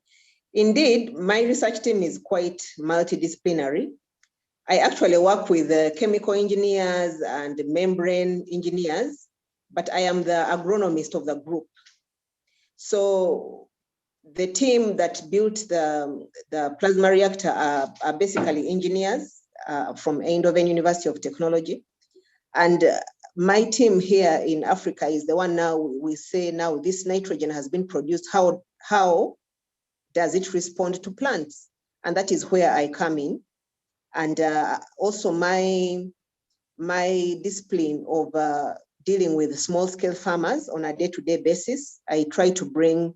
Indeed, my research team is quite multidisciplinary. I actually work with chemical engineers and membrane engineers, but I am the agronomist of the group. So the team that built the plasma reactor are basically engineers from Eindhoven University of Technology. And my team here in Africa is the one now we say now this nitrogen has been produced. How does it respond to plants? And that is where I come in. And also my discipline of dealing with small-scale farmers on a day-to-day basis, I try to bring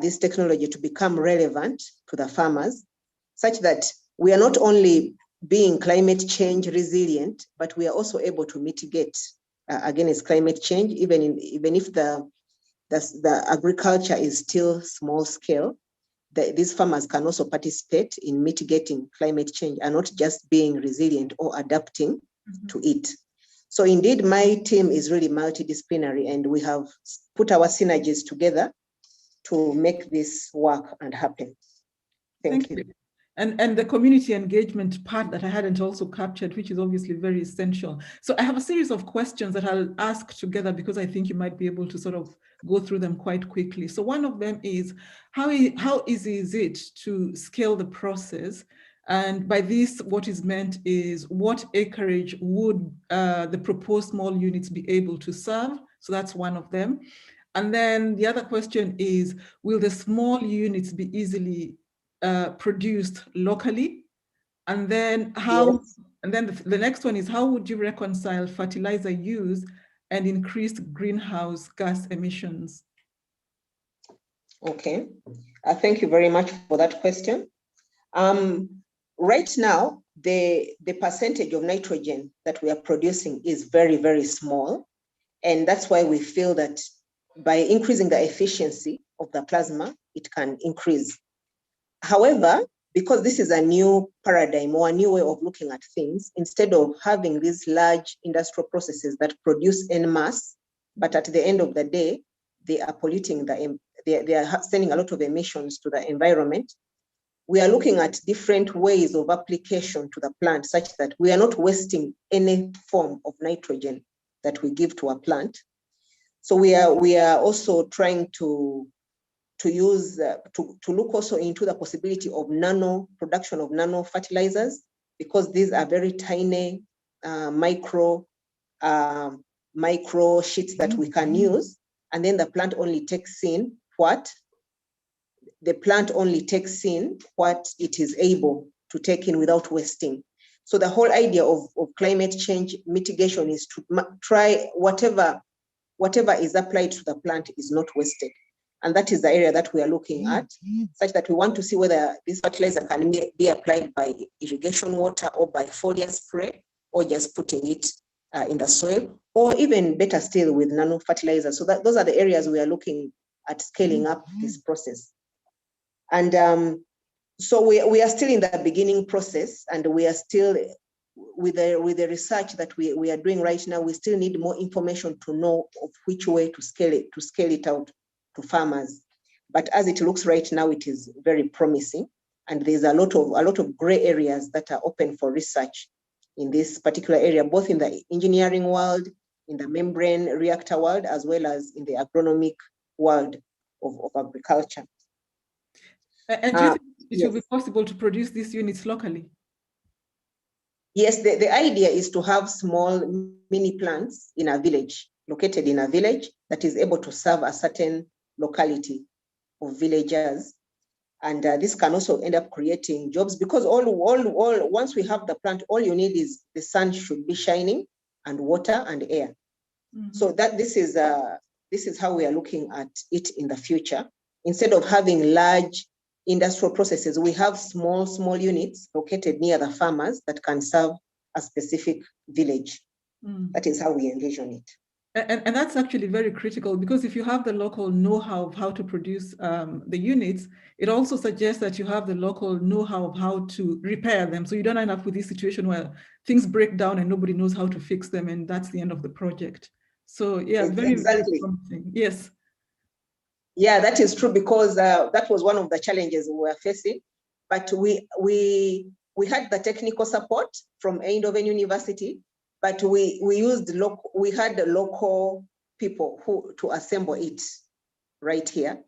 this technology to become relevant to the farmers, such that we are not only being climate change resilient, but we are also able to mitigate against climate change, even if the the agriculture is still small scale. These farmers can also participate in mitigating climate change and not just being resilient or adapting to it. So indeed, my team is really multidisciplinary, and we have put our synergies together to make this work and happen. Thank you. And the community engagement part that I hadn't also captured, which is obviously very essential. So I have a series of questions that I'll ask together because I think you might be able to sort of go through them quite quickly. So one of them is, how easy is it to scale the process? And by this, what is meant is, what acreage would the proposed small units be able to serve? So that's one of them. And then the other question is, will the small units be easily produced locally? And then the next one is, how would you reconcile fertilizer use and increased greenhouse gas emissions? Okay, thank you very much for that question. Right now, the percentage of nitrogen that we are producing is very, very small. And that's why we feel that by increasing the efficiency of the plasma, it can increase. However, because this is a new paradigm or a new way of looking at things, instead of having these large industrial processes that produce en masse, but at the end of the day, they are polluting they are sending a lot of emissions to the environment, we are looking at different ways of application to the plant such that we are not wasting any form of nitrogen that we give to a plant. So we are also trying to use to look also into the possibility of production of nano fertilizers, because these are very tiny micro sheets that we can use, and then the plant only takes in what it is able to take in without wasting. So the whole idea of climate change mitigation is to try whatever is applied to the plant is not wasted. And that is the area that we are looking at, such that we want to see whether this fertilizer can be applied by irrigation water or by foliar spray, or just putting it in the soil, or even better still with nano fertilizer. So those are the areas we are looking at scaling up this process. And so we are still in the beginning process, and we are still with the research that we are doing right now. We still need more information to know of which way to scale it out to farmers. But as it looks right now, it is very promising, and there's a lot of gray areas that are open for research in this particular area, both in the engineering world, in the membrane reactor world, as well as in the agronomic world of agriculture. And do you think it will be possible to produce these units locally? Yes, the idea is to have small mini plants in a village, located in a village that is able to serve a certain locality of villagers. And this can also end up creating jobs, because once we have the plant, all you need is the sun should be shining, and water and air. So that this is how we are looking at it in the future. Instead of having large industrial processes, we have small units located near the farmers that can serve a specific village. That is how we envision it. And that's actually very critical, because if you have the local know-how of how to produce the units, it also suggests that you have the local know-how of how to repair them. So you don't end up with this situation where things break down and nobody knows how to fix them, and that's the end of the project. So yeah, very promising. Yes. Yeah, that is true, because that was one of the challenges we were facing. But we had the technical support from Eindhoven University, but we had the local people to assemble it right here.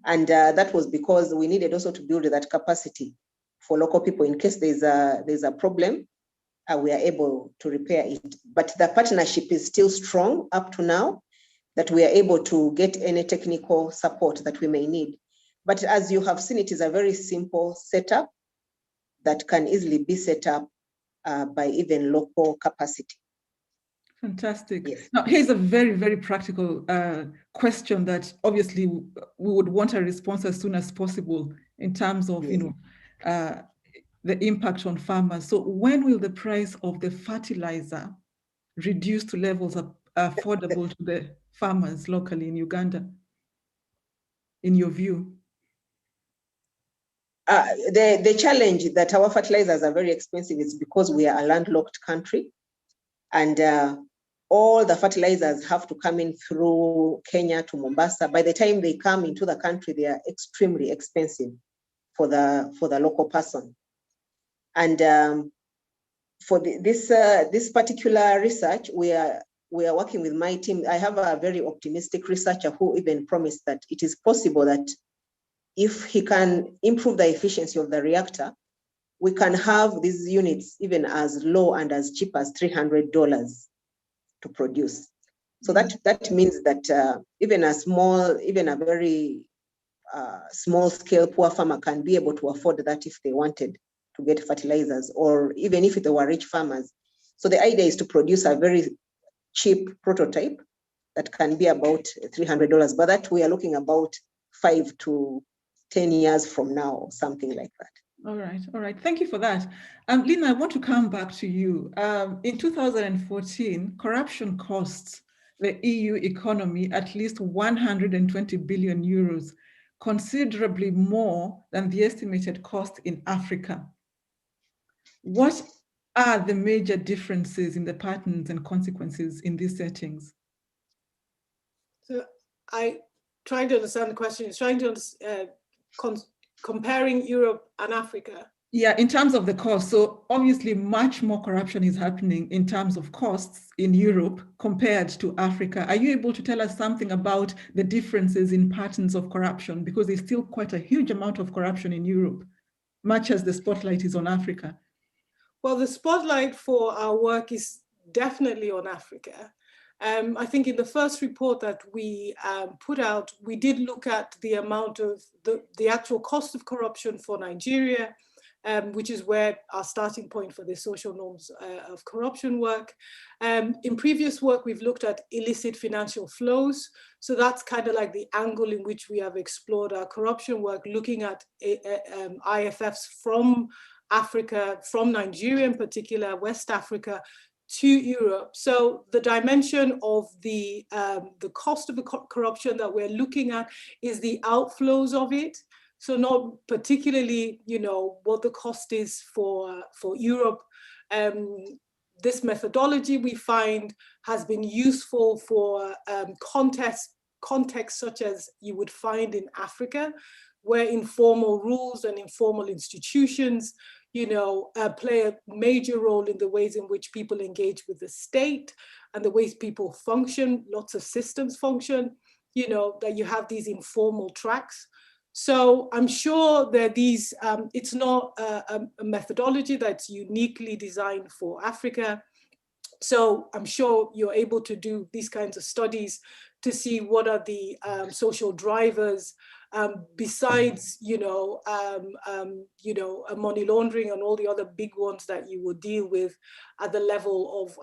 And that was because we needed also to build that capacity for local people in case there's a problem. We are able to repair it. But the partnership is still strong up to now, that we are able to get any technical support that we may need. But as you have seen, it is a very simple setup that can easily be set up by even local capacity. Fantastic. Yes. Now, here's a very, very practical question that obviously we would want a response as soon as possible in terms of, the impact on farmers. So when will the price of the fertilizer reduce to levels affordable to the farmers locally in Uganda? in your view? The challenge that our fertilizers are very expensive is because we are a landlocked country, and all the fertilizers have to come in through Kenya to Mombasa. By the time they come into the country, they are extremely expensive for the local person. And for this particular research, we are working with my team. I have a very optimistic researcher who even promised that it is possible that if he can improve the efficiency of the reactor, we can have these units even as low and as cheap as $300 to produce. So that means that even a very small scale poor farmer can be able to afford that if they wanted to get fertilizers, or even if they were rich farmers. So the idea is to produce a very cheap prototype that can be about $300, but that we are looking about 5 to 10 years from now, something like that. All right. Thank you for that. Lina, I want to come back to you. In 2014, corruption costs the EU economy at least 120 billion euros, considerably more than the estimated cost in Africa. What are the major differences in the patterns and consequences in these settings? So I trying to understand the question. Is trying to comparing Europe and Africa. Yeah, in terms of the cost. So obviously much more corruption is happening in terms of costs in Europe compared to Africa. Are you able to tell us something about the differences in patterns of corruption? Because there's still quite a huge amount of corruption in Europe, much as the spotlight is on Africa. Well, the spotlight for our work is definitely on Africa. I think in the first report that we put out, we did look at the amount of the actual cost of corruption for Nigeria, which is where our starting point for the social norms of corruption work. In previous work, we've looked at illicit financial flows. So that's kind of like the angle in which we have explored our corruption work, looking at IFFs from Africa, from Nigeria in particular, West Africa, to Europe. So the dimension of the cost of the corruption that we're looking at is the outflows of it. So not particularly, what the cost is for Europe. This methodology we find has been useful for contexts such as you would find in Africa, where informal rules and informal institutions play a major role in the ways in which people engage with the state and the ways people function. Lots of systems function, that you have these informal tracks. So I'm sure that these, it's not a methodology that's uniquely designed for Africa. So I'm sure you're able to do these kinds of studies to see what are the social drivers besides, money laundering and all the other big ones that you would deal with at the level of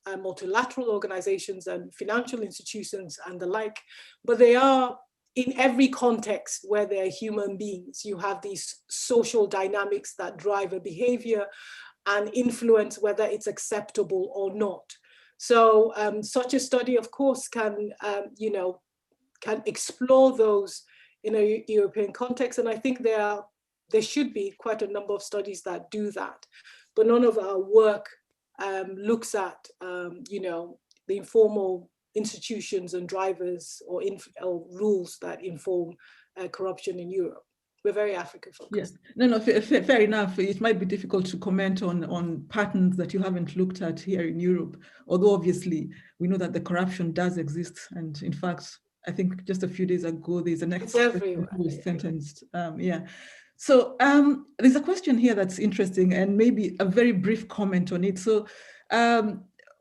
multilateral organizations and financial institutions and the like. But they are in every context where there are human beings. You have these social dynamics that drive a behavior and influence whether it's acceptable or not. So such a study, of course, can explore those in a European context. And I think there should be quite a number of studies that do that. But none of our work looks at, the informal institutions and drivers or rules that inform corruption in Europe. We're very Africa focused. Yes, no, fair enough. It might be difficult to comment on patterns that you haven't looked at here in Europe, although obviously we know that the corruption does exist. And in fact, I think just a few days ago, there's an ex-president who was sentenced. So there's a question here that's interesting and maybe a very brief comment on it. So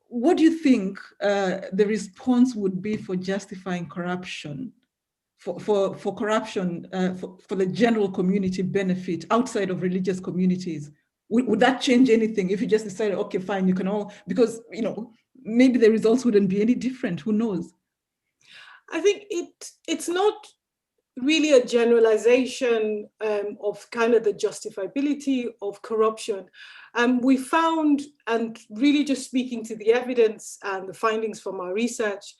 what do you think the response would be for justifying corruption? For corruption, for the general community benefit outside of religious communities? Would that change anything if you just decided, okay, fine, you can all, because, maybe the results wouldn't be any different, who knows? I think it's not really a generalization of kind of the justifiability of corruption. We found, and really just speaking to the evidence and the findings from our research,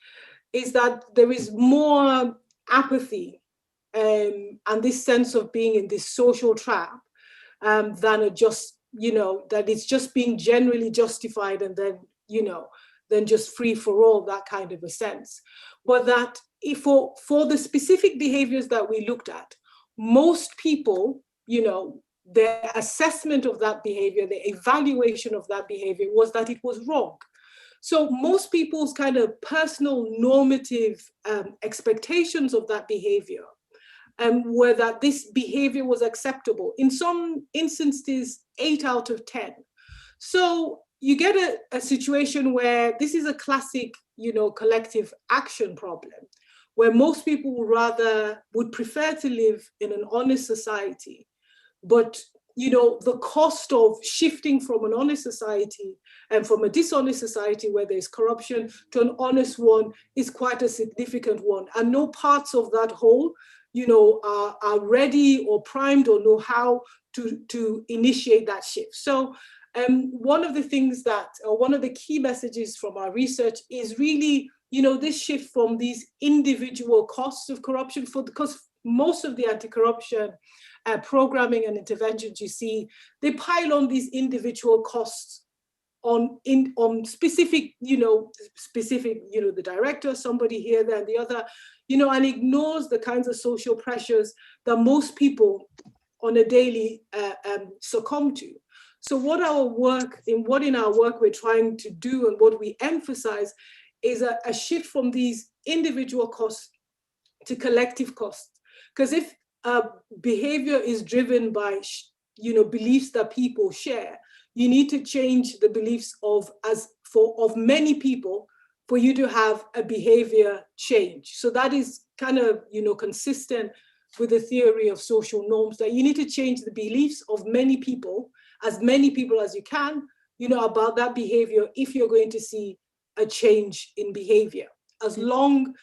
is that there is more apathy and this sense of being in this social trap than that it's just being generally justified and then, then just free for all, that kind of a sense. But that for the specific behaviors that we looked at, most people, their assessment of that behavior, the evaluation of that behavior was that it was wrong. So most people's kind of personal normative expectations of that behavior were that this behavior was acceptable. In some instances, 8 out of 10. So you get a situation where this is a classic, collective action problem, where most people would prefer to live in an honest society. But, the cost of shifting from an honest society and from a dishonest society where there's corruption to an honest one is quite a significant one. And no parts of that whole, are ready or primed or know how to initiate that shift. So one of the things one of the key messages from our research is really, this shift from these individual costs of corruption, because most of the anti-corruption programming and interventions you see, they pile on these individual costs on specific, the director, somebody here, there, and the other, and ignores the kinds of social pressures that most people on a daily succumb to. So what in our work we're trying to do and what we emphasize is a shift from these individual costs to collective costs. Because if behavior is driven by, beliefs that people share, you need to change the beliefs of many people for you to have a behavior change. So that is kind of, consistent with the theory of social norms, that you need to change the beliefs of many people as you can, about that behavior if you're going to see a change in behavior. As long,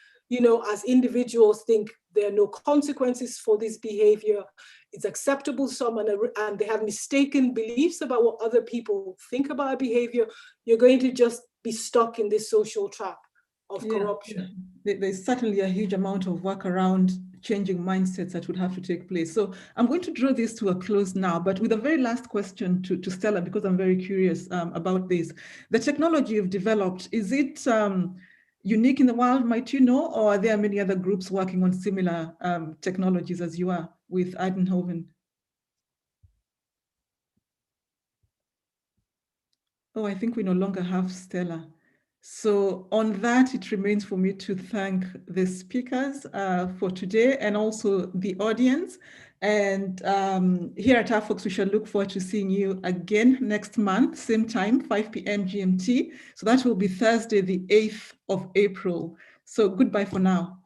as individuals think there are no consequences for this behavior, it's acceptable to some, and they have mistaken beliefs about what other people think about behavior, you're going to just be stuck in this social trap of corruption. There's certainly a huge amount of work around changing mindsets that would have to take place. So I'm going to draw this to a close now, but with a very last question to Stella, because I'm very curious about this. The technology you've developed, is it unique in the world, might you know, or are there many other groups working on similar technologies as you are with Eindhoven? Oh, I think we no longer have Stella. So on that, it remains for me to thank the speakers for today and also the audience. And here at AfOx, we shall look forward to seeing you again next month, same time, 5 p.m. GMT. So that will be Thursday, the 8th of April. So goodbye for now.